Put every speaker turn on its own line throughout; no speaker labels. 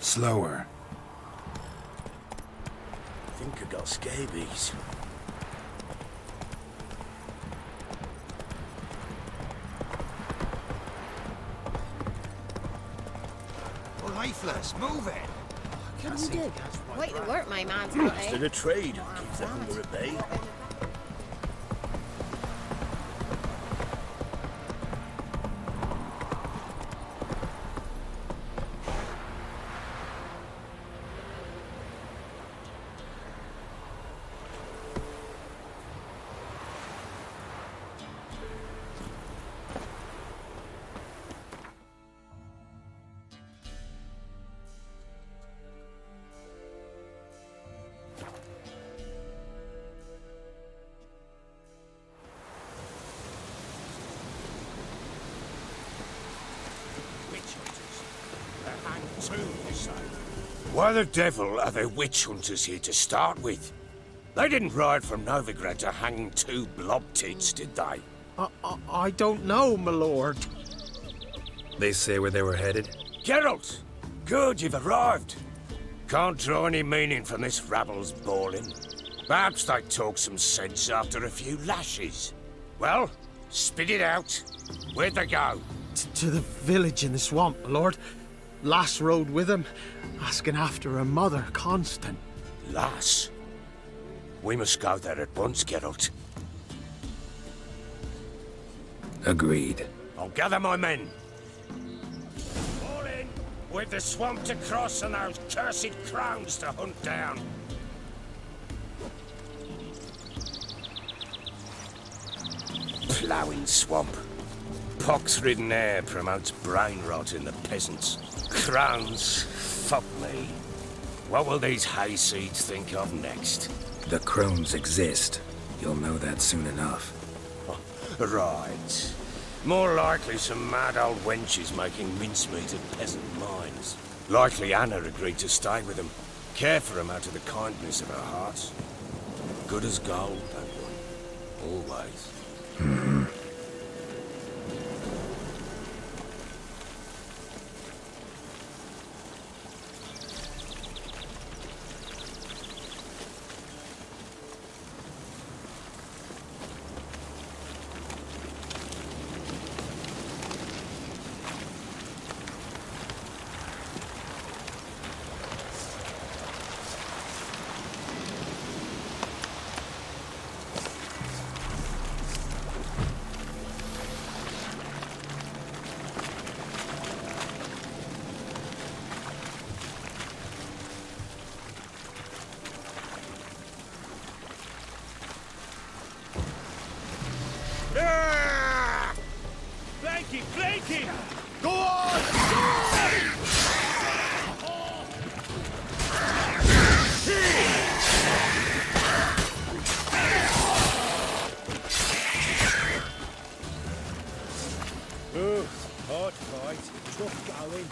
Slower.
I think I got scabies.
Well, lifeless, move it!
What do you do? Wait to work, my man's
Instead of trade, keeps the hunger at bay.
Why the devil are there witch hunters here to start with? They didn't ride from Novigrad to hang two blob-tits, did they?
I don't know, my lord.
They say where they were headed?
Geralt! Good, you've arrived. Can't draw any meaning from this rabble's bawling. Perhaps they talk some sense after a few lashes. Well, spit it out. Where'd they go?
To the village in the swamp, my lord. Lass rode with him, asking after her mother, Constant.
Lass? We must go there at once, Geralt.
Agreed.
I'll gather my men. All in! With the swamp to cross and those cursed crowns to hunt down. Ploughing swamp. Pox-ridden air promotes brain rot in the peasants. Crowns, fuck me. What will these hayseeds think of next?
The crones exist. You'll know that soon enough.
Right. More likely some mad old wenches making mincemeat of peasant minds. Likely Anna agreed to stay with them. Care for them out of the kindness of her heart. Good as gold, that one. Always.
Flanking! Flanking!
Go on!
Oh, hard fight. Tough going.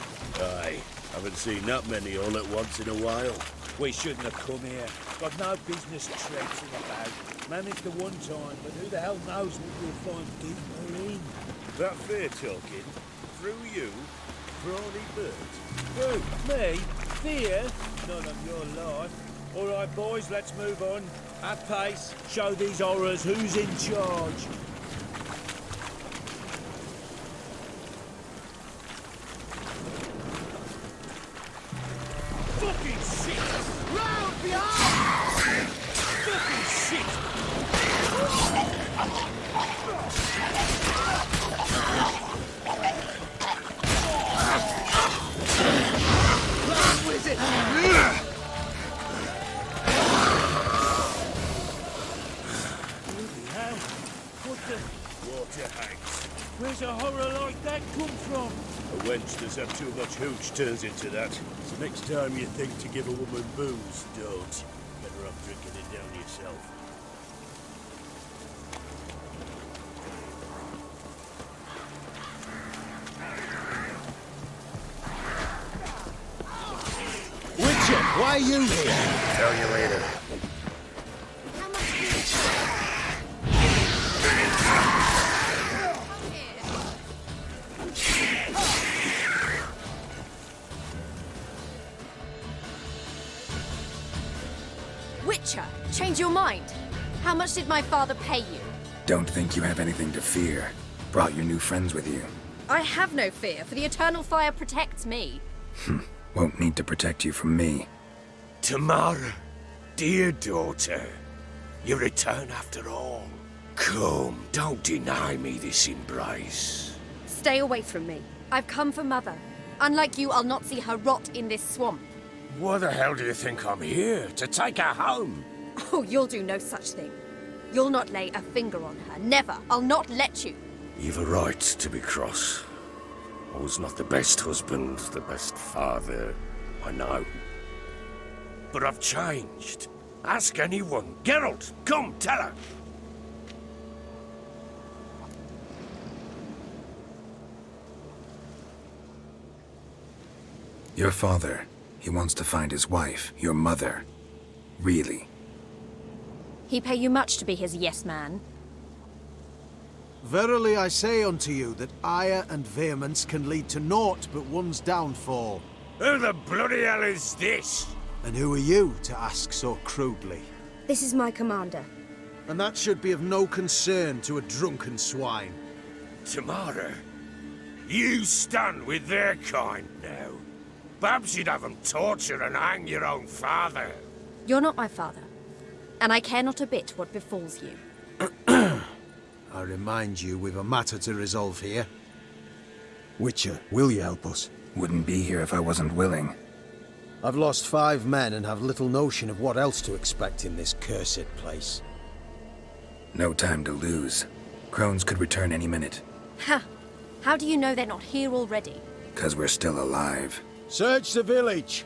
Aye. Haven't seen that many all at once in a while. We shouldn't have come here. Got no business traipsing about. Managed the one time, but who the hell knows what we'll find deeper in. That fair talking? Through you? Brawny bird? Who? Me? Fear? None of your lot. All right, boys, let's move on. At pace, show these horrors who's in charge. Fucking shit!
Round behind!
Fucking shit!
Run with it!
Holy hell! What the... Water hangs. Where's a horror like that come from? A wench that's had too much hooch turns into that. So next time you think to give a woman booze, don't. Better off drinking it down yourself.
Witcher, why are you here?
Tell you later.
How much do you
changed your mind? How much did my father pay you?
Don't think you have anything to fear. Brought your new friends with you.
I have no fear, for the eternal fire protects me.
Won't need to protect you from me.
Tamara, dear daughter, you return after all. Come, don't deny me this embrace.
Stay away from me. I've come for Mother. Unlike you, I'll not see her rot in this swamp.
Why the hell do you think I'm here? To take her home?
Oh, you'll do no such thing. You'll not lay a finger on her. Never. I'll not let you.
You've a right to be cross. I was not the best husband, the best father, I know. But I've changed. Ask anyone. Geralt, come, tell her.
Your father, he wants to find his wife, your mother. Really.
He pay you much to be his yes man.
Verily I say unto you that ire and vehemence can lead to naught but one's downfall.
Who the bloody hell is this?
And who are you to ask so crudely?
This is my commander.
And that should be of no concern to a drunken swine.
Tamara, you stand with their kind now. Perhaps you'd have them torture and hang your own father.
You're not my father, and I care not a bit what befalls you.
I remind you we've a matter to resolve here. Witcher, will you help us?
Wouldn't be here if I wasn't willing.
I've lost 5 men and have little notion of what else to expect in this cursed place.
No time to lose. Crones could return any minute.
Ha! How do you know they're not here already?
'Cause we're still alive.
Search the village!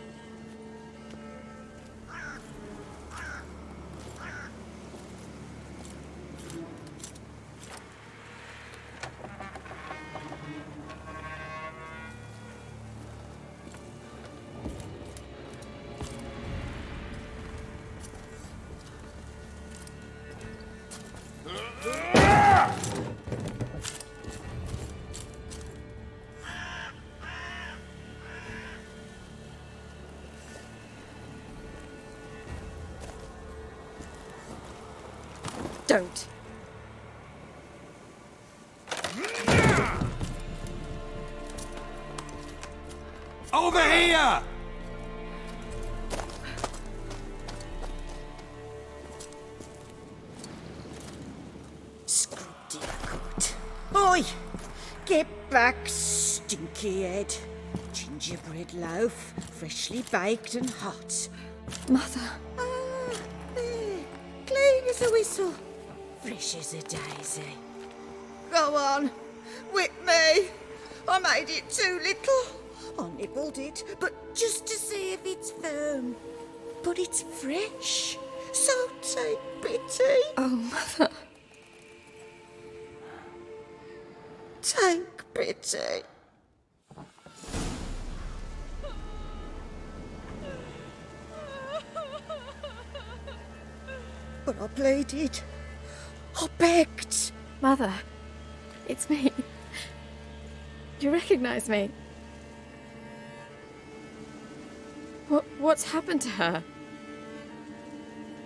Don't.
Over here!
Scrutty good. Oi! Get back, stinky head. Gingerbread loaf, freshly baked and hot.
Mother.
Ah, there. Clean as a whistle. Fresh as a daisy. Go on. Whip me. I made it too little. I nibbled it, but just to see if it's firm. But it's fresh. So take pity.
Oh, Mother.
Take pity. But I pleaded. I begged.
Mother. It's me. Do you recognize me? What's happened to her?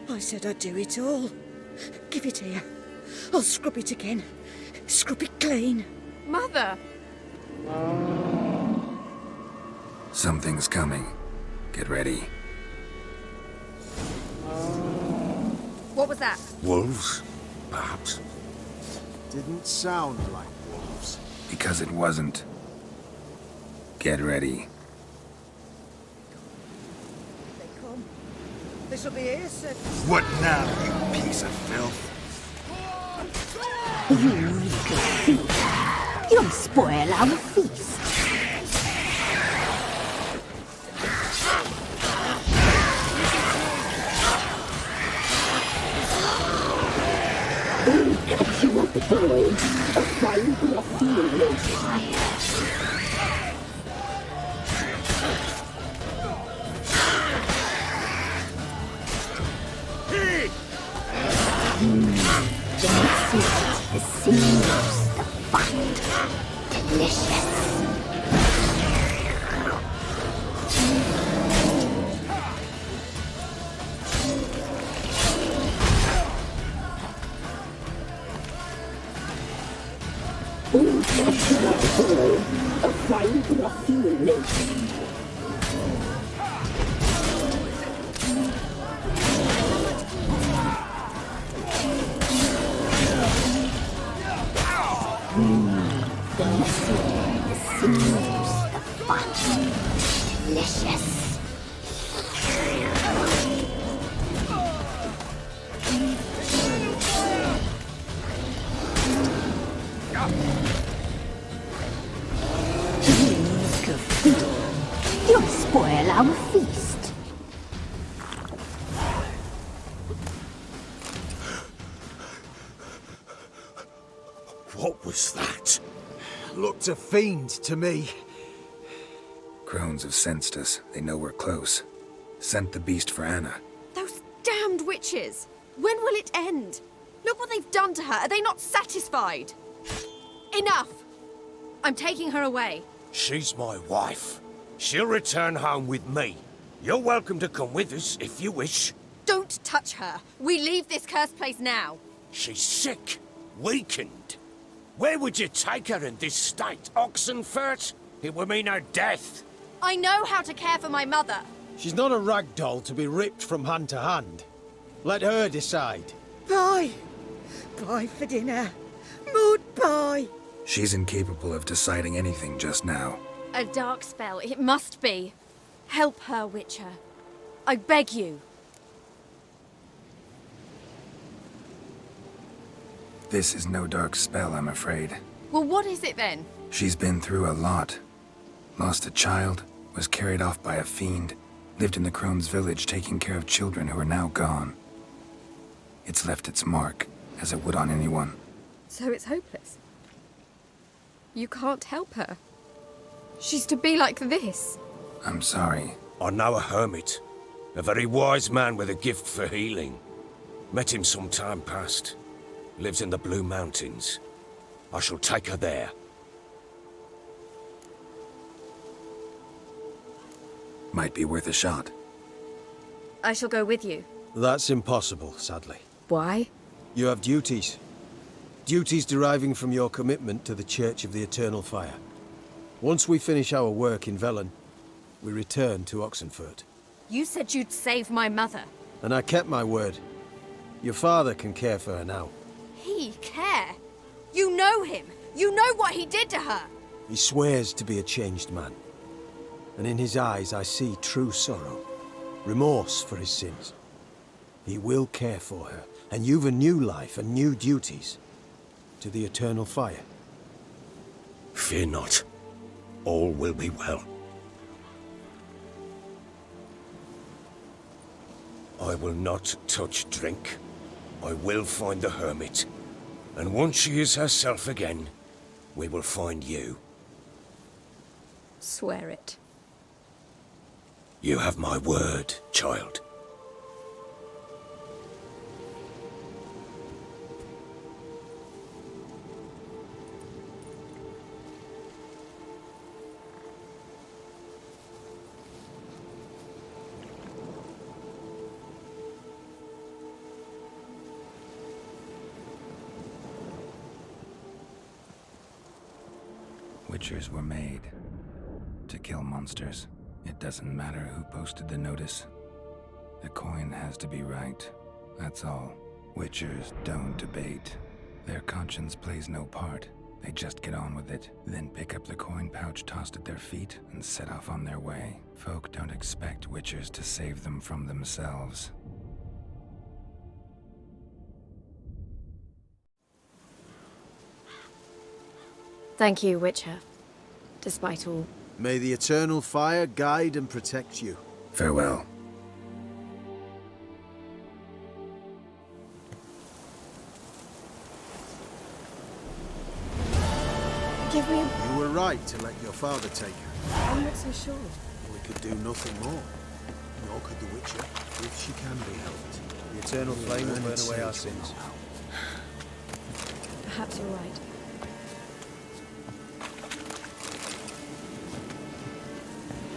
I said I'd do it all. Give it here. I'll scrub it again. Scrub it clean.
Mother!
Something's coming. Get ready.
What was that?
Wolves, perhaps.
Didn't sound like wolves.
Because it wasn't. Get ready.
They come. They shall be here soon.
What now, you piece of filth?
You'll spoil our feast. You of the void, a fire will feel no fire. The seams, the fight, delicious.
Delicious. You'll spoil our feast.
What was that?
Looked a fiend to me.
Crones have sensed us. They know we're close. Sent the beast for Anna.
Those damned witches! When will it end? Look what they've done to her. Are they not satisfied? Enough! I'm taking her away.
She's my wife. She'll return home with me. You're welcome to come with us if you wish.
Don't touch her. We leave this cursed place now.
She's sick, weakened. Where would you take her in this state? Oxenfurt? It would mean her death.
I know how to care for my mother.
She's not a rag doll to be ripped from hand to hand. Let her decide.
Pie. Pie for dinner. Mud pie.
She's incapable of deciding anything just now.
A dark spell. It must be. Help her, Witcher. I beg you.
This is no dark spell, I'm afraid.
Well, what is it then?
She's been through a lot. Lost a child, was carried off by a fiend, lived in the Crone's village taking care of children who are now gone. It's left its mark, as it would on anyone.
So it's hopeless. You can't help her. She's to be like this.
I'm sorry.
I know a hermit. A very wise man with a gift for healing. Met him some time past. Lives in the Blue Mountains. I shall take her there.
Might be worth a shot.
I shall go with you.
That's impossible, sadly.
Why?
You have duties. Duties deriving from your commitment to the Church of the Eternal Fire. Once we finish our work in Velen, we return to Oxenfurt.
You said you'd save my mother.
And I kept my word. Your father can care for her now.
He care? You know him. You know what he did to her.
He swears to be a changed man. And in his eyes I see true sorrow. Remorse for his sins. He will care for her. And you've a new life and new duties. To the Eternal Fire.
Fear not. All will be well. I will not touch drink. I will find the hermit. And once she is herself again, we will find you.
Swear it.
You have my word, child.
Witchers were made to kill monsters. It doesn't matter who posted the notice. The coin has to be right. That's all. Witchers don't debate. Their conscience plays no part. They just get on with it, then pick up the coin pouch tossed at their feet and set off on their way. Folk don't expect witchers to save them from themselves.
Thank you, Witcher. Despite all.
May the Eternal Fire guide and protect you.
Farewell.
Give me a...
You were right to let your father take her.
I'm not so sure.
We could do nothing more. Nor could the Witcher, if she can be helped. The Eternal Flame will burn away our sins.
Perhaps you're right.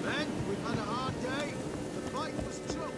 Men, we've had a hard day. The fight was tough.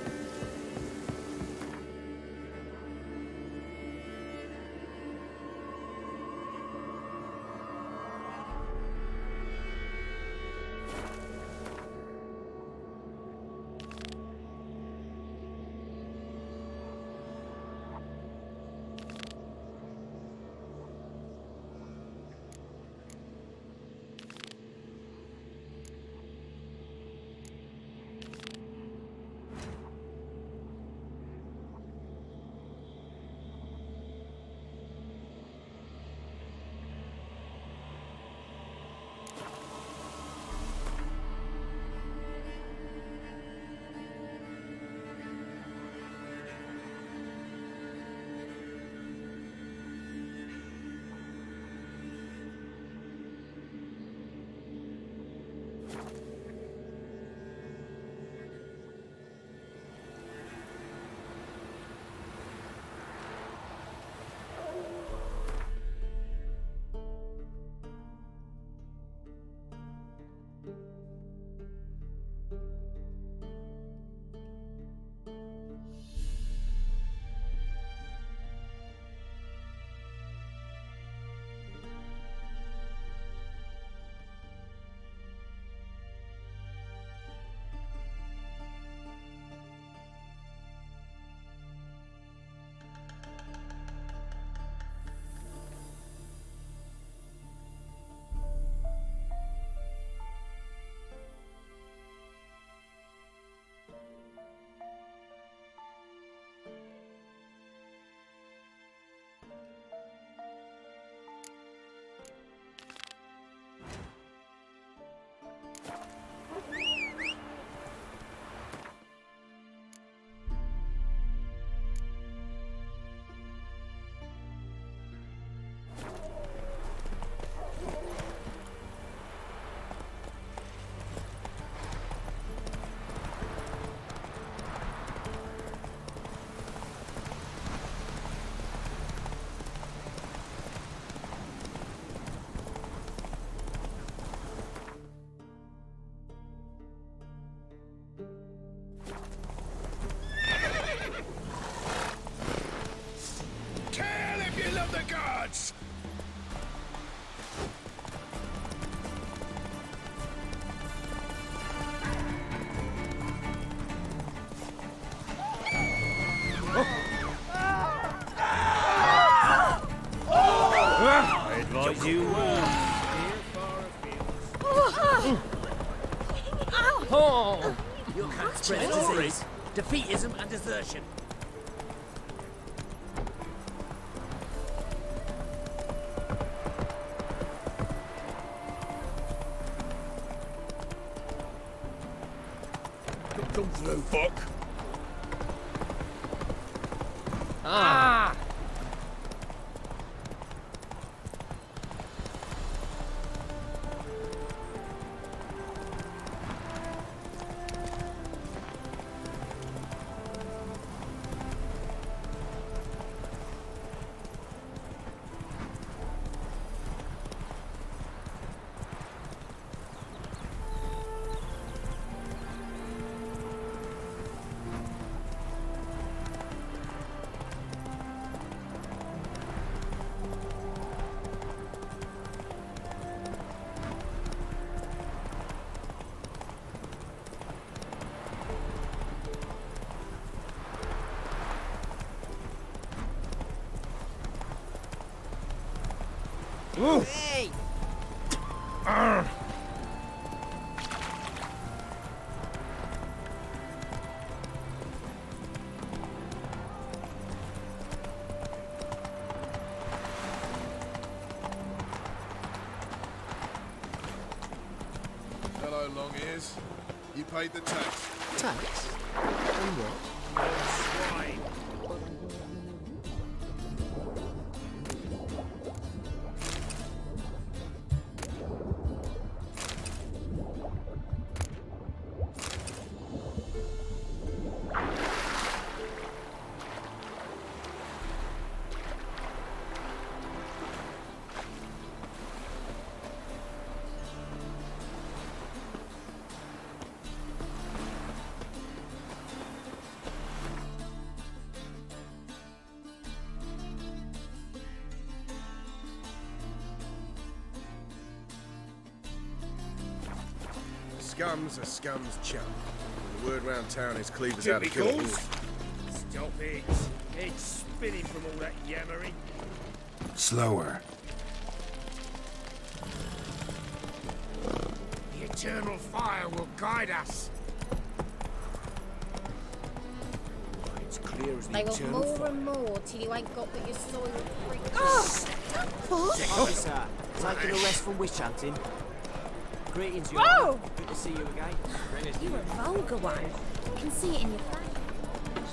the guards! I advise you
Oh! You can't spread disease, defeatism and desertion.
come through, fuck.
Ah! Hey!
Hello, long ears. You paid the tax.
Tax? And what?
Swine.
Scum's a scum's chum. The word round town is Cleaver's out of killing.
Typicals. Stop it. It's spinning from all that yammering.
Slower.
The eternal fire will guide us. It's clear as the
They will
eternal
more
fire.
and more till you ain't got but your soiled freak.
Officer, taking a rest from witch hunting. Greetings, Your
Whoa!
Honour. Good to see you again.
You're a vulgar one. I can see it in your face.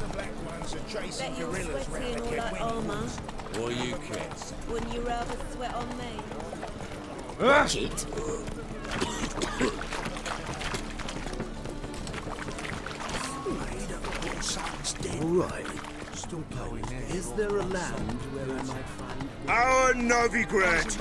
The black ones are chasing
Bet you're
gorillas
sweaty
round
and
the
all that
Kid
armour.
What do you care?
Wouldn't you rather sweat on me?
Watch it!
All right. Still playing. Is there a land where I might find...
Our Novigrad!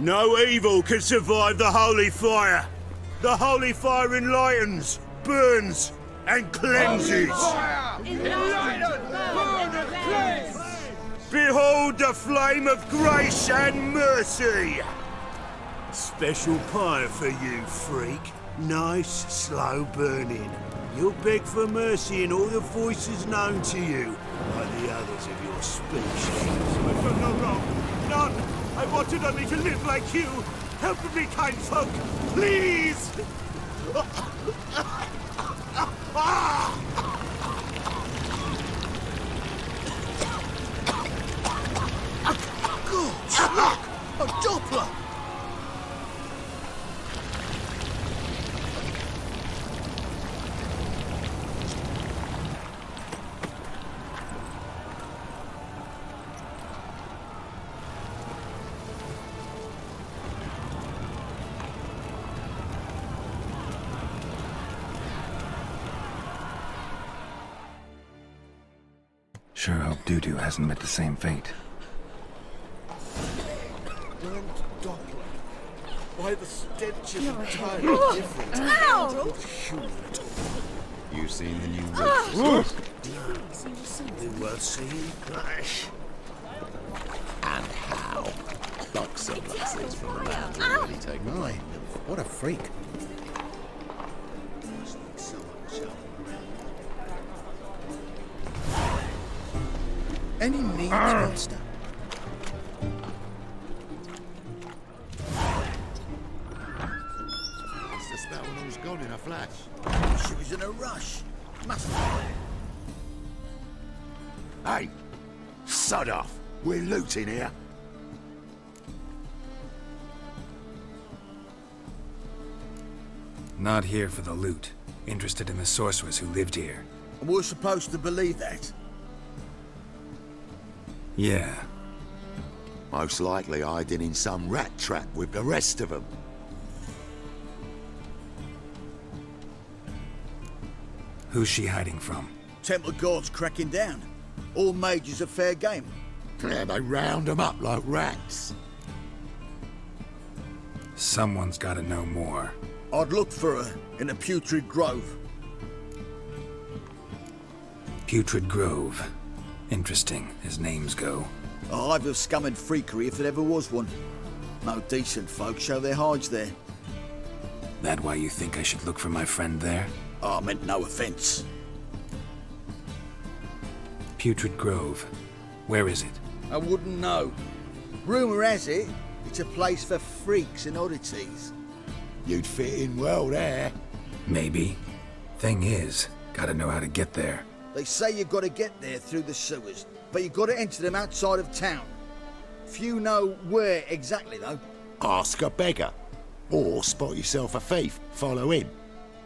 No evil can survive the holy fire. The holy fire enlightens, burns, and cleanses. Behold the flame of grace and mercy. Special pyre for you, freak. Nice, slow burning. You'll beg for mercy in all the voices known to you by the others of your species. I've done no wrong. None. I wanted only to live like you. Help me, kind folk. Please.
A Doppler!
Sure hope Dudu hasn't met the same fate.
Burnt Doppler. Why, the stench is entirely different.
Ow!
You seen the new witch?
Something worth seeing.
And how? Buck some lasses from the land already taken away.
What a freak.
Any needs, monster?
It's the spell when all's gone in a flash.
She was in a rush. Must
Hey! Sod off! We're looting here.
Not here for the loot. Interested in the sorcerers who lived here.
And we're supposed to believe that?
Yeah.
Most likely hiding in some rat trap with the rest of them.
Who's she hiding from?
Temple Guard's cracking down. All mages are fair game.
Yeah, they round them up like rats.
Someone's gotta know more.
I'd look for her in a putrid grove.
Putrid Grove. Interesting, as names go.
A hive of scum and freakery if there ever was one. No decent folk show their hides there.
That why you think I should look for my friend there?
I meant no offence.
Putrid Grove. Where is it?
I wouldn't know. Rumour has it, it's a place for freaks and oddities.
You'd fit in well there.
Maybe. Thing is, gotta know how to get there.
They say you've got to get there through the sewers, but you've got to enter them outside of town. Few know where exactly, though.
Ask a beggar. Or spot yourself a thief. Follow him.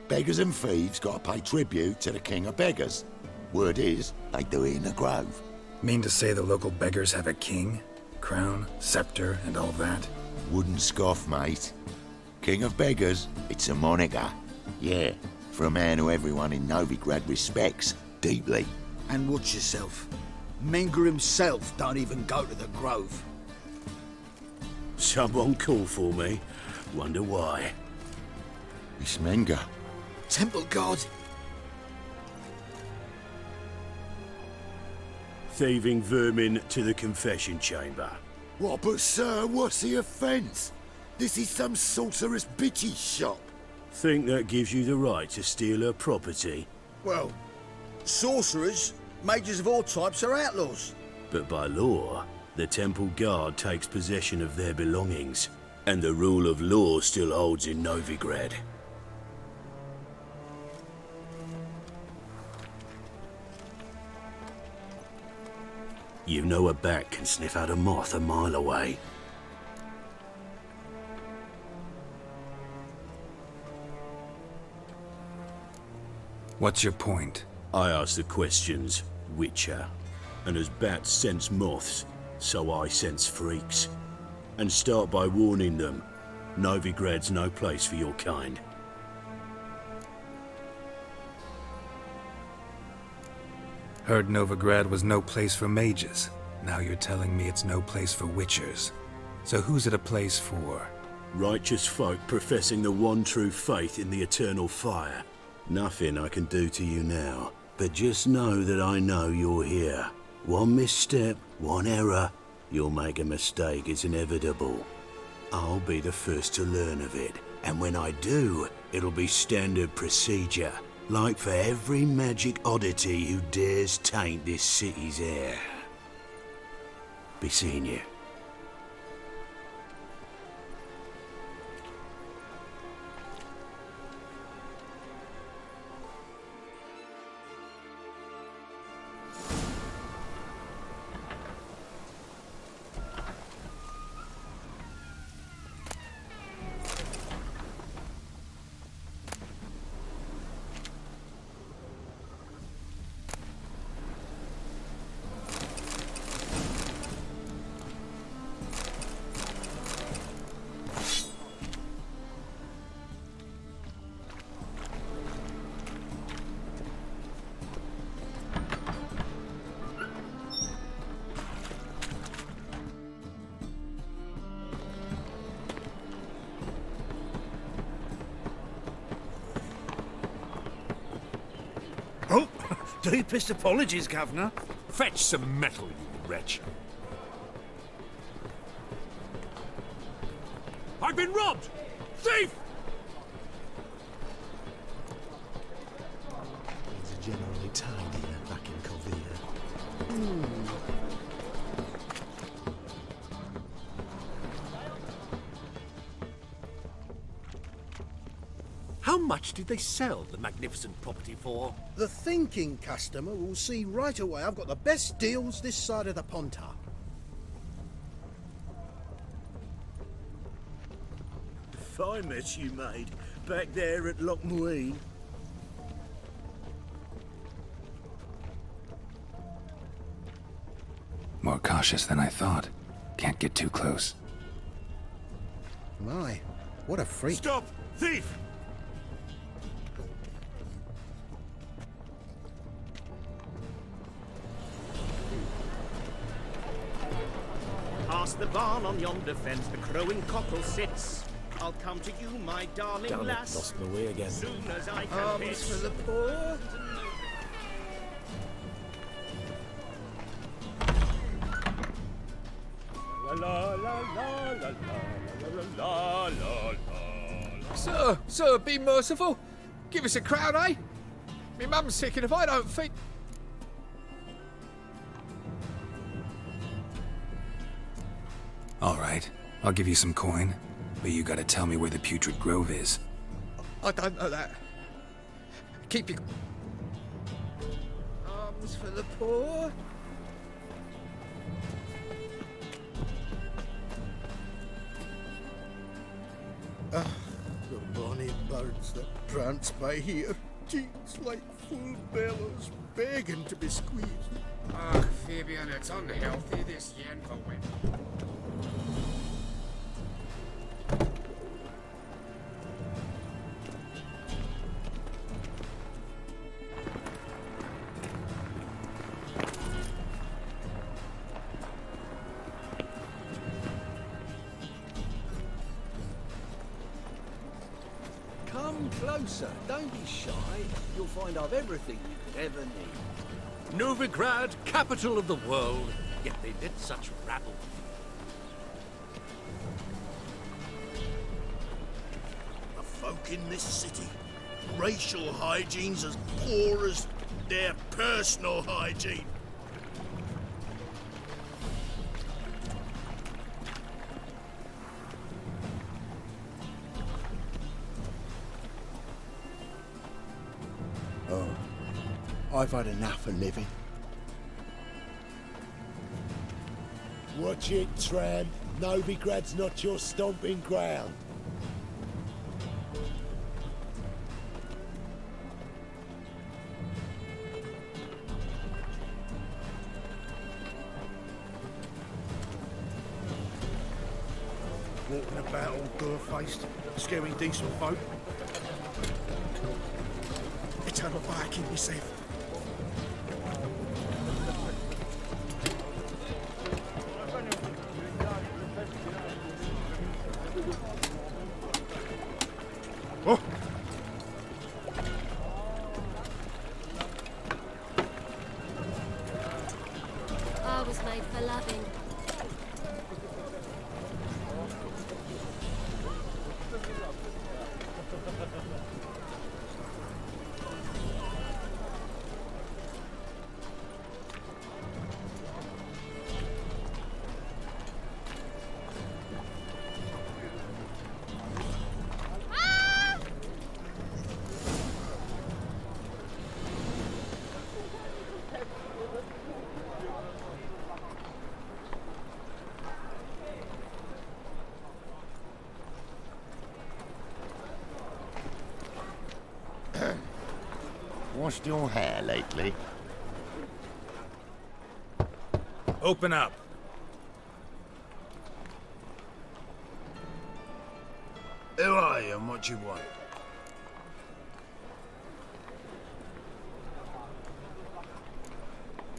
Beggars and thieves got to pay tribute to the king of beggars. Word is, they do it in the grove.
Mean to say the local beggars have a king? Crown, scepter, and all that?
Wouldn't scoff, mate. King of beggars, it's a moniker. Yeah, for a man who everyone in Novigrad respects deeply.
And watch yourself. Menger himself don't even go to the grove.
Someone call for me. Wonder why.
It's Menger.
Temple Guard.
Thieving vermin to the confession chamber.
What, but sir, what's the offence? This is some sorceress bitchy shop.
Think that gives you the right to steal her property?
Well, sorcerers, mages of all types are outlaws.
But by law, the Temple Guard takes possession of their belongings, and the rule of law still holds in Novigrad. You know a bat can sniff out a moth a mile away.
What's your point?
I ask the questions, Witcher. And as bats sense moths, so I sense freaks. And start by warning them, Novigrad's no place for your kind.
Heard Novigrad was no place for mages. Now you're telling me it's no place for witchers. So who's it a place for?
Righteous folk professing the one true faith in the eternal fire. Nothing I can do to you now, but just know that I know you're here. One misstep, one error, you'll make a mistake, it's inevitable. I'll be the first to learn of it, and when I do, it'll be standard procedure, like for every magic oddity who dares taint this city's air. Be seeing you. Deepest apologies, Governor. Fetch some metal, you wretch. I've been robbed! Thief!
Things are generally tidier back in Covina.
How much did they sell the magnificent property for?
The thinking customer will see right away I've got the best deals this side of the Pontar.
Fine mess you made, back there at Lochmuine.
More cautious than I thought. Can't get too close.
My, what a freak.
Stop! Thief!
Past the barn on yonder fence, the crowing cockle sits. I'll come to you, my darling
Damn it,
lass.
lost my way again.
Soon as I can
Arms
pitch.
for the poor.
La la la la la la la la la.
Sir, be merciful. Give us a crown, eh? Me mum's sick, and if I don't feed...
All right, I'll give you some coin, but you gotta tell me where the Putrid Grove is.
I don't know that. Keep your...
Arms for the poor.
The bonny birds that prance by here, cheeks like full bellows, begging to be squeezed.
Ach, Fabian, it's unhealthy, this yen for win.
Come closer, don't be shy. You'll find I've everything you could ever need.
Novigrad, capital of the world, yet they let such rabble.
The folk in this city, racial hygiene's as poor as their personal hygiene. Oh, I've had enough of living.
Watch it, tramp. Novigrad's not your stomping ground.
Walking about all door-faced, scaring decent folk. Eternal fire, keep me safe. Oh!
I was made for loving.
Washed your hair lately?
Open up.
Who are you and what you want?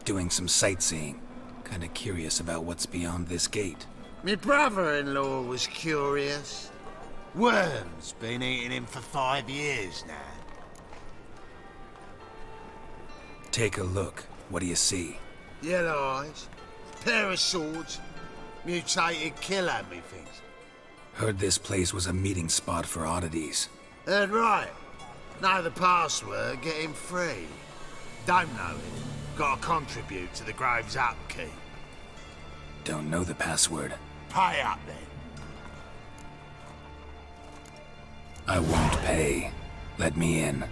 Doing some sightseeing. Kinda curious about what's beyond this gate.
My brother-in-law was curious. Worms been eating him for 5 years now.
Take a look. What do you see?
Yellow eyes, pair of swords, mutated killer, methinks.
Heard this place was a meeting spot for oddities.
Heard right. Know the password, get him free. Don't know it. Gotta contribute to the Grave's upkeep.
Don't know the password.
Pay up then.
I won't pay. Let me in.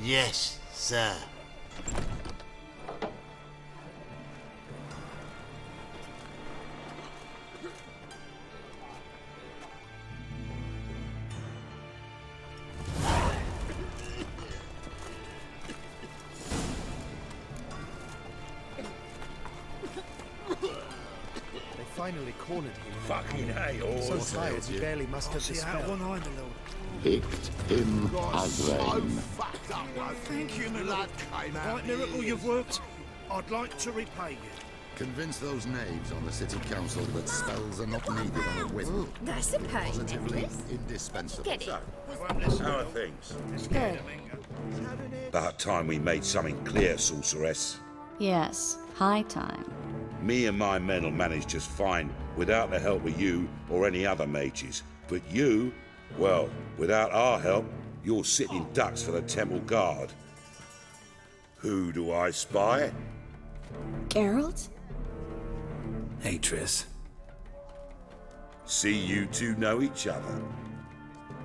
Yes, sir.
Finally cornered him.
Fucking hell.
So tired he barely mustered the spell.
Picked him again.
Thank you, my lad. Right, miracle you've worked. I'd like to repay you.
Convince those knaves on the city council that spells are not needed on a whim.
That's a pain,
Positively
Nicholas.
indispensable.
Get it?
How are things?
Good.
About time we made something clear, sorceress.
Yes, high time.
Me and my men'll manage just fine without the help of you or any other mages. But you, well, without our help, you're sitting ducks for the temple guard. Who do I spy?
Geralt?
Hey, Triss.
See you two know each other.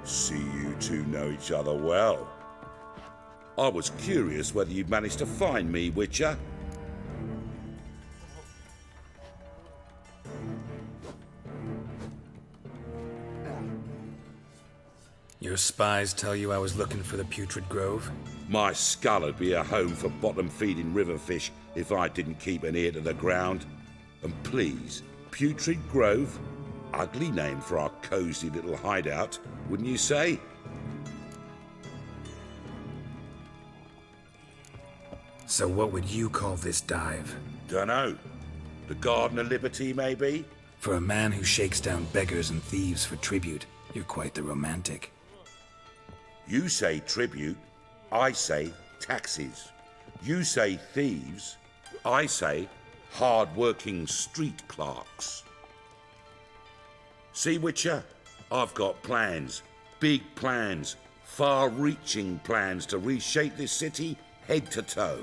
See you two know each other well. I was curious whether you'd managed to find me, Witcher.
Your spies tell you I was looking for the Putrid Grove?
My skull'd be a home for bottom-feeding river fish if I didn't keep an ear to the ground. And please, Putrid Grove? Ugly name for our cosy little hideout, wouldn't you say?
So what would you call this dive?
Dunno. The Garden of Liberty, maybe?
For a man who shakes down beggars and thieves for tribute, you're quite the romantic.
You say tribute, I say taxes. You say thieves, I say hard-working street clerks. See, Witcher, I've got plans, big plans, far-reaching plans to reshape this city head to toe.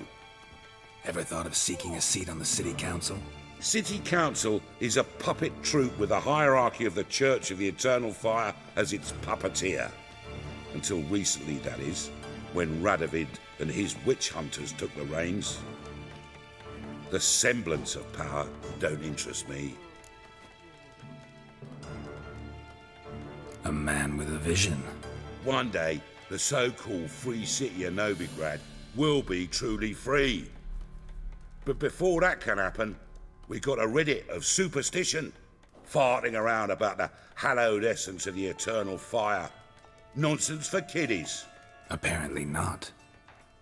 Ever thought of seeking a seat on the city council?
City council is a puppet troupe with the hierarchy of the Church of the Eternal Fire as its puppeteer. Until recently, that is, when Radovid and his witch hunters took the reins. The semblance of power don't interest me.
A man with a vision.
One day, the so-called free city of Novigrad will be truly free. But before that can happen, we got to rid it of superstition, farting around about the hallowed essence of the eternal fire. Nonsense for kiddies.
Apparently not.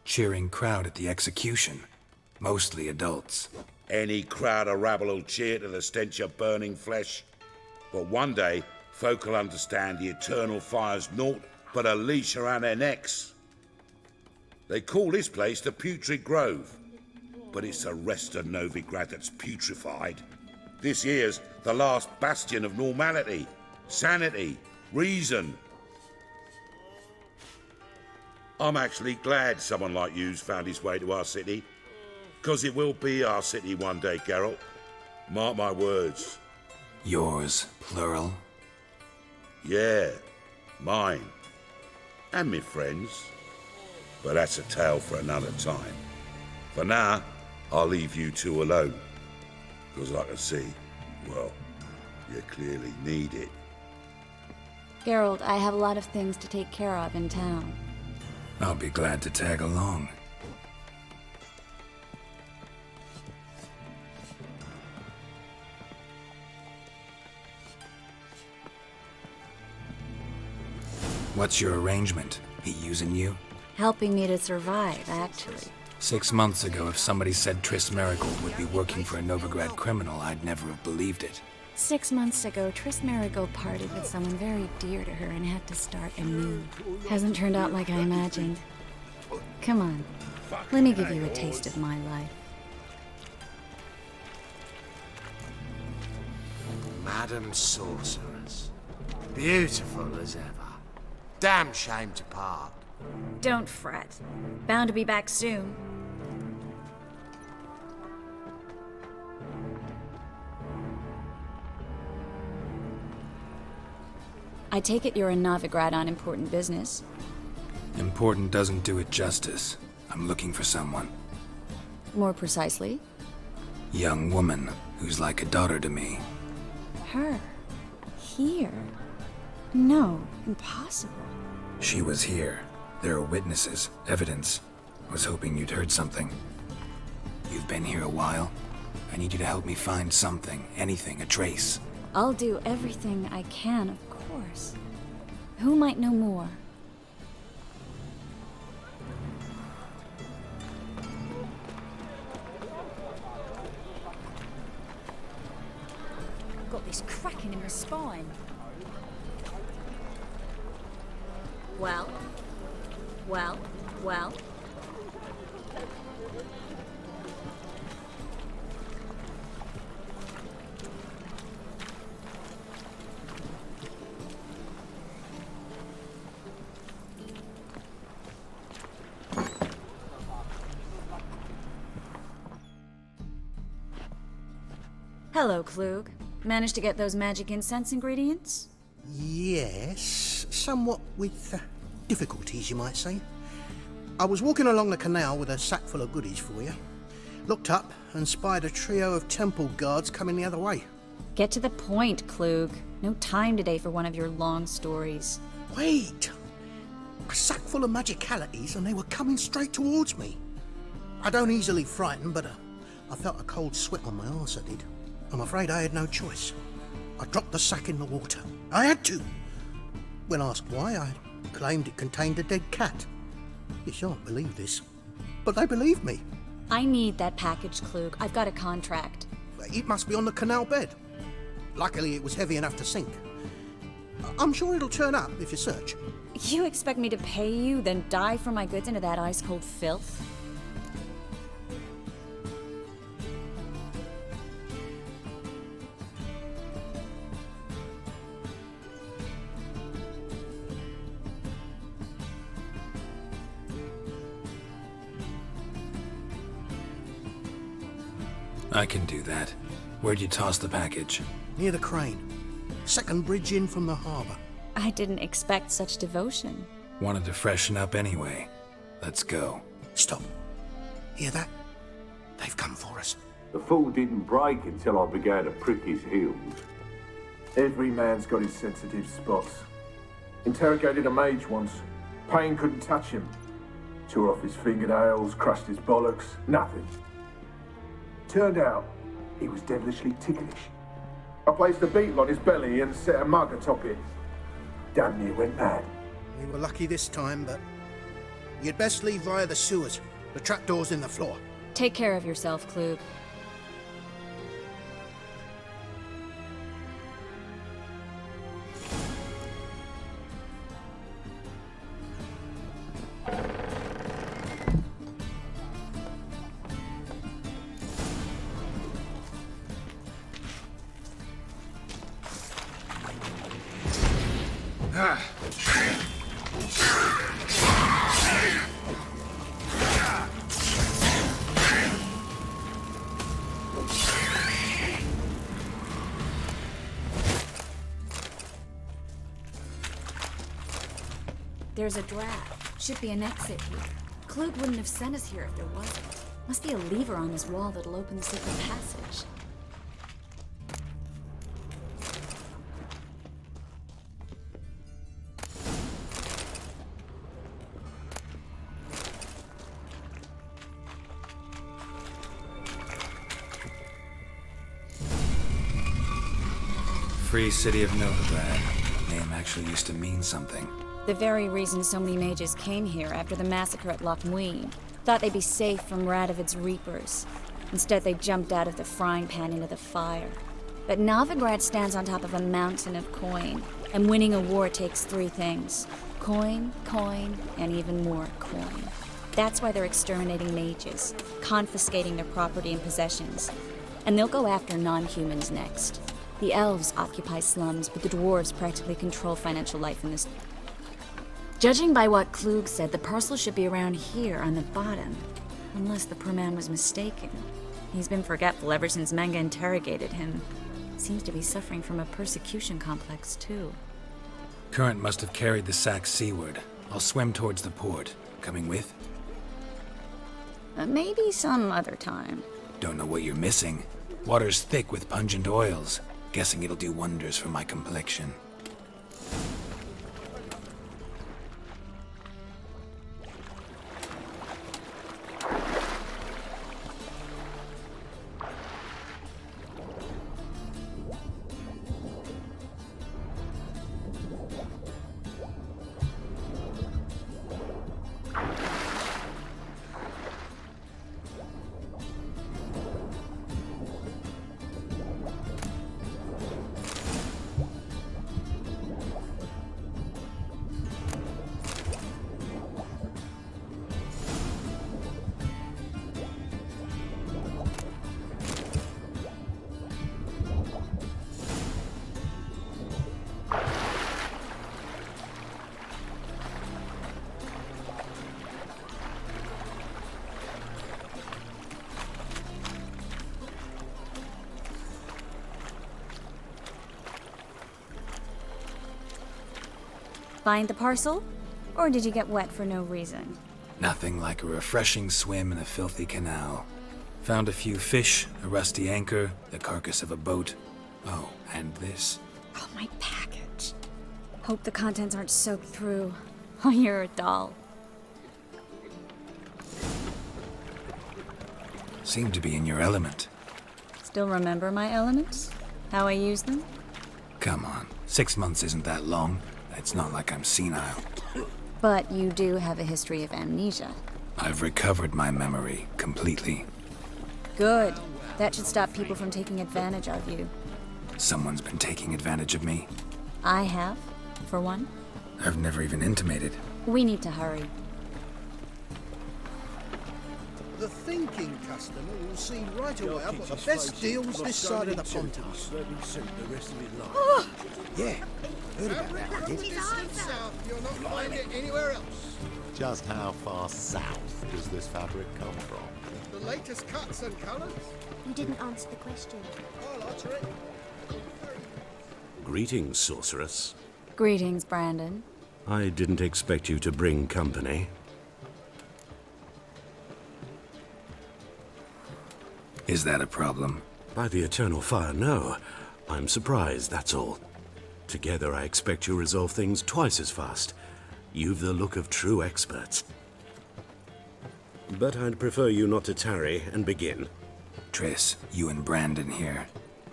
Cheering crowd at the execution. Mostly adults.
Any crowd of rabble will cheer to the stench of burning flesh. But one day, folk will understand the eternal fire's naught but a leash around their necks. They call this place the Putrid Grove, but it's the rest of Novigrad that's putrefied. This here's the last bastion of normality, sanity, reason. I'm actually glad someone like you's found his way to our city, because it will be our city one day, Geralt. Mark my words.
Yours, plural?
Yeah, mine. And me friends. But that's a tale for another time. For now, I'll leave you two alone. Because I can see, well, you clearly need it.
Geralt, I have a lot of things to take care of in town.
I'll be glad to tag along. What's your arrangement? He using you?
Helping me to survive, actually.
6 months ago, if somebody said Triss Merigold would be working for a Novigrad criminal, I'd never have believed it.
6 months ago, Triss Merigold parted with someone very dear to her and had to start anew. Hasn't turned out like I imagined. Come on. Let me give you a taste of my life.
Madam Sorceress. Beautiful as ever. Damn shame to part.
Don't fret. Bound to be back soon. I take it you're in Novigrad on important business.
Important doesn't do it justice. I'm looking for someone.
More precisely?
Young woman who's like a daughter to me.
Her? Here? No, impossible.
She was here. There are witnesses, evidence. Was hoping you'd heard something. You've been here a while. I need you to help me find something, anything, a trace.
I'll do everything I can, of course. Who might know more? Got this cracking in my spine. Well? Well? Well? Hello, Klug. Managed to get those magic incense ingredients?
Yes, somewhat with difficulties, you might say. I was walking along the canal with a sack full of goodies for you. Looked up and spied a trio of temple guards coming the other way.
Get to the point, Klug. No time today for one of your long stories.
Wait! A sack full of magicalities and they were coming straight towards me. I don't easily frighten, but I felt a cold sweat on my arse, I did. I'm afraid I had no choice. I dropped the sack in the water. I had to! When asked why, I claimed it contained a dead cat. You shan't believe this, but they believed me.
I need that package, Klug. I've got a contract.
It must be on the canal bed. Luckily, it was heavy enough to sink. I'm sure it'll turn up if you search.
You expect me to pay you, then dive for my goods into that ice-cold filth?
I can do that. Where'd you toss the package?
Near the crane. Second bridge in from the harbour.
I didn't expect such devotion.
Wanted to freshen up anyway. Let's go.
Stop. Hear that? They've come for us.
The fool didn't break until I began to prick his heels.
Every man's got his sensitive spots. Interrogated a mage once. Pain couldn't touch him. Tore off his fingernails, crushed his bollocks, nothing. Turned out, he was devilishly ticklish. I placed a beetle on his belly and set a mug atop it. Damn near went mad.
We were lucky this time, but you'd best leave via the sewers. The trapdoor's in the floor.
Take care of yourself, Klug. There's a draft. Should be an exit here. Klug wouldn't have sent us here if there wasn't. Must be a lever on this wall that'll open the secret passage.
Free City of Novigrad. Name actually used to mean something.
The very reason so many mages came here after the massacre at Loch Muin. Thought they'd be safe from Radovid's reapers. Instead, they jumped out of the frying pan into the fire. But Novigrad stands on top of a mountain of coin, and winning a war takes three things. Coin, coin, and even more coin. That's why they're exterminating mages, confiscating their property and possessions. And they'll go after non-humans next. The elves occupy slums, but the dwarves practically control financial life in this. Judging by what Klug said, the parcel should be around here on the bottom. Unless the poor man was mistaken. He's been forgetful ever since Manga interrogated him. Seems to be suffering from a persecution complex, too.
Current must have carried the sack seaward. I'll swim towards the port. Coming with?
Maybe some other time.
Don't know what you're missing. Water's thick with pungent oils. Guessing it'll do wonders for my complexion.
Find the parcel? Or did you get wet for no reason?
Nothing like a refreshing swim in a filthy canal. Found a few fish, a rusty anchor, the carcass of a boat. Oh, and this.
Oh, my package. Hope the contents aren't soaked through. Oh, you're a doll.
Seem to be in your element.
Still remember my elements? How I use them?
Come on, 6 months isn't that long. It's not like I'm senile.
But you do have a history of amnesia.
I've recovered my memory completely.
Good. That should stop people from taking advantage of you.
Someone's been taking advantage of me.
I have, for one.
I've never even intimated.
We need to hurry.
The thinking customer will see right away I've got the best deals this side of the Pontas.
Oh, yeah. Heard about that, I did.
You'll not find it anywhere else.
Just how far south does this fabric come from?
The latest cuts and colours.
You didn't answer the question.
I'll answer it.
Greetings, sorceress.
Greetings, Brandon.
I didn't expect you to bring company.
Is that a problem?
By the eternal fire, no. I'm surprised, that's all. Together, I expect you resolve things twice as fast. You've the look of true experts. But I'd prefer you not to tarry and begin.
Triss, you and Brandon here.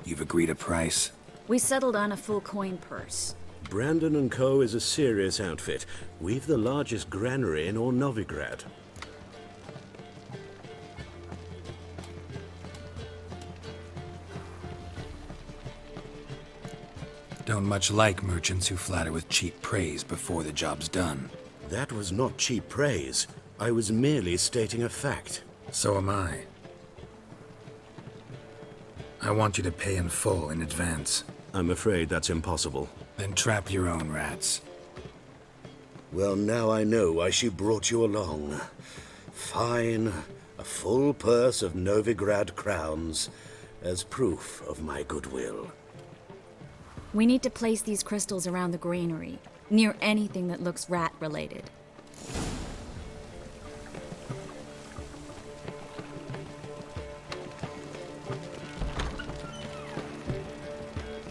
You've agreed a price?
We settled on a full coin purse.
Brandon & Co. is a serious outfit. We've the largest granary in all Novigrad.
Don't much like merchants who flatter with cheap praise before the job's done.
That was not cheap praise. I was merely stating a fact.
So am I. I want you to pay in full in advance.
I'm afraid that's impossible.
Then trap your own rats.
Well, now I know why she brought you along. Fine. A full purse of Novigrad crowns as proof of my goodwill.
We need to place these crystals around the granary, near anything that looks rat-related.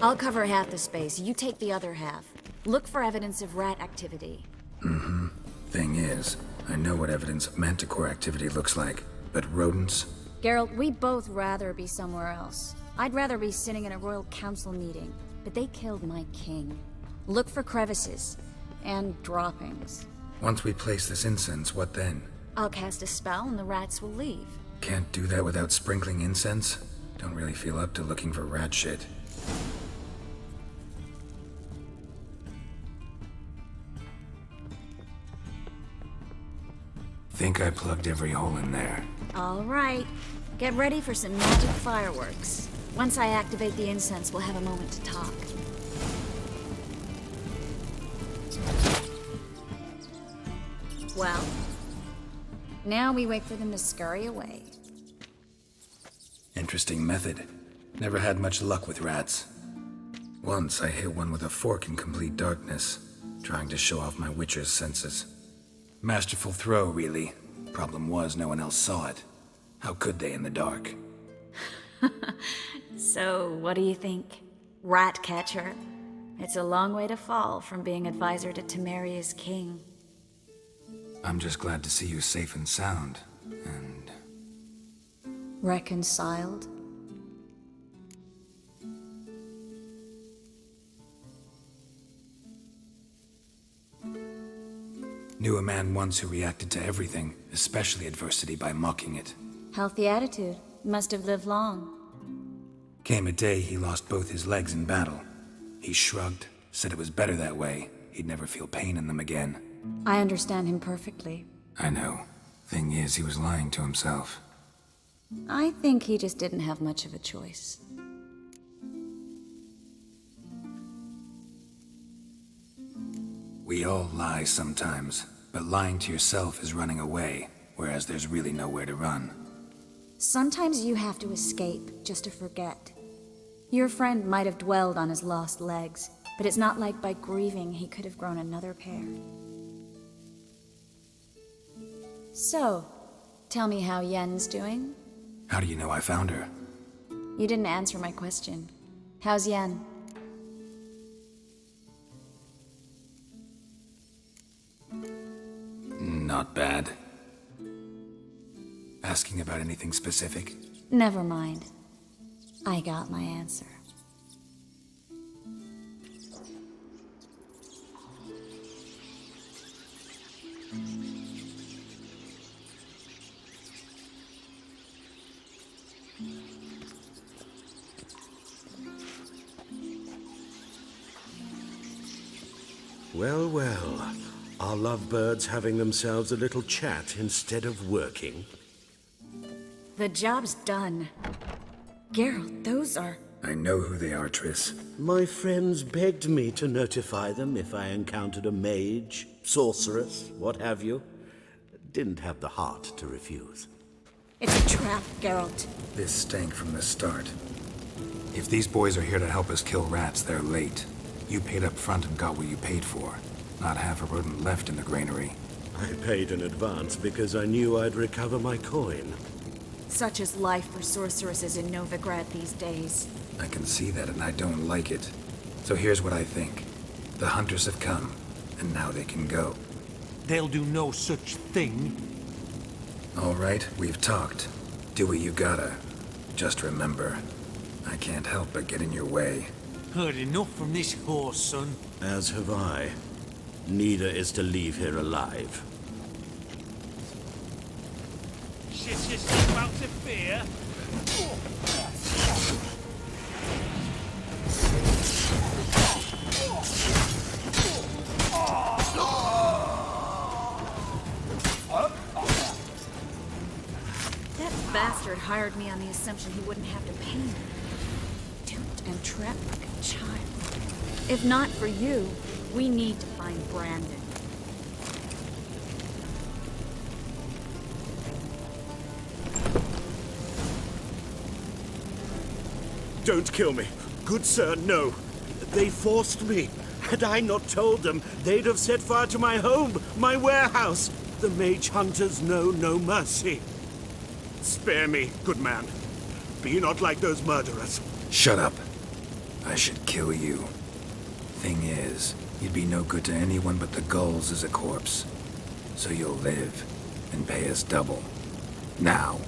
I'll cover half the space, you take the other half. Look for evidence of rat activity.
Mm-hmm. Thing is, I know what evidence of manticore activity looks like, but rodents?
Geralt, we'd both rather be somewhere else. I'd rather be sitting in a royal council meeting. But they killed my king. Look for crevices and droppings.
Once we place this incense, what then?
I'll cast a spell and the rats will leave.
Can't do that without sprinkling incense? Don't really feel up to looking for rat shit. think I plugged every hole in there.
All right. Get ready for some magic fireworks. Once I activate the incense, we'll have a moment to talk. Well, now we wait for them to scurry away.
Interesting method. Never had much luck with rats. Once I hit one with a fork in complete darkness, trying to show off my witcher's senses. Masterful throw, really. Problem was, no one else saw it. How could they in the dark?
So, what do you think? Rat catcher? It's a long way to fall from being advisor to Temeria's king.
I'm just glad to see you safe and sound, and...
Reconciled?
Knew a man once who reacted to everything, especially adversity, by mocking it.
Healthy attitude. Must have lived long.
Came a day he lost both his legs in battle. He shrugged, said it was better that way. He'd never feel pain in them again.
I understand him perfectly.
I know. Thing is, he was lying to himself.
I think he just didn't have much of a choice.
We all lie sometimes, but lying to yourself is running away, whereas there's really nowhere to run.
Sometimes you have to escape, just to forget. Your friend might have dwelled on his lost legs, but it's not like by grieving he could have grown another pair. So, tell me how Yen's doing?
How do you know I found her?
You didn't answer my question. How's Yen?
Not bad. Asking about anything specific?
Never mind. I got my answer.
Well, well. Are lovebirds having themselves a little chat instead of working?
The job's done. Geralt, those are...
I know who they are, Triss.
My friends begged me to notify them if I encountered a mage, sorceress, what have you. Didn't have the heart to refuse.
It's a trap, Geralt.
This stank from the start. If these boys are here to help us kill rats, they're late. You paid up front and got what you paid for. Not half a rodent left in the granary.
I paid in advance because I knew I'd recover my coin.
Such is life for sorceresses in Novigrad these days.
I can see that, and I don't like it. So here's what I think. The hunters have come, and now they can go.
They'll do no such thing.
All right, we've talked. Do what you gotta. Just remember, I can't help but get in your way.
Heard enough from this horse, son.
As have I. Neither is to leave here alive.
Shit yourself out to fear.
That bastard hired me on the assumption he wouldn't have to pay me. Duped and trapped like a child. If not for you, we need to find Brandon.
Don't kill me. Good sir, no. They forced me. Had I not told them, they'd have set fire to my home, my warehouse. The mage hunters know no mercy. Spare me, good man. Be not like those murderers.
Shut up. I should kill you. Thing is, you'd be no good to anyone but the gulls as a corpse. So you'll live and pay us double. Now.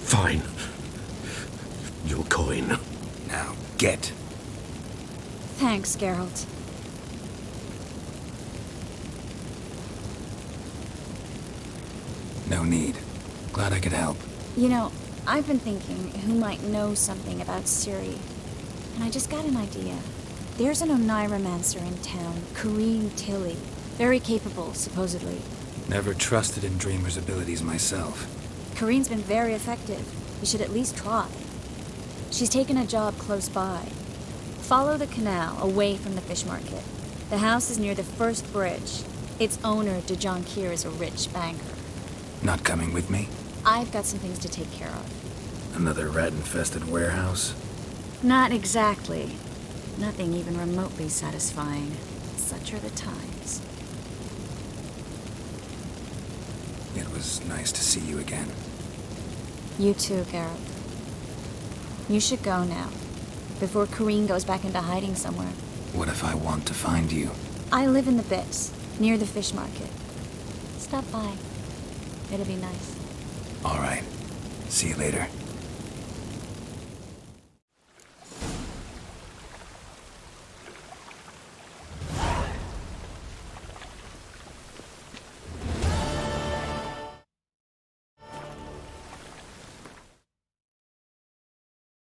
Fine. Your coin.
Now, get.
Thanks, Geralt.
No need. Glad I could help.
You know, I've been thinking who might know something about Ciri, and I just got an idea. There's an Oneiromancer in town, Kareem Tilly. Very capable, supposedly.
Never trusted in Dreamer's abilities myself.
Kareem's been very effective. You should at least try. She's taken a job close by. Follow the canal, away from the fish market. The house is near the first bridge. Its owner, DeJohn Keir, is a rich banker.
Not coming with me?
I've got some things to take care of.
Another rat-infested warehouse?
Not exactly. Nothing even remotely satisfying. Such are the times.
It was nice to see you again.
You too, Geralt. You should go now, before Kareem goes back into hiding somewhere.
What if I want to find you?
I live in the Bits, near the fish market. Stop by. It'll be nice.
All right. See you later.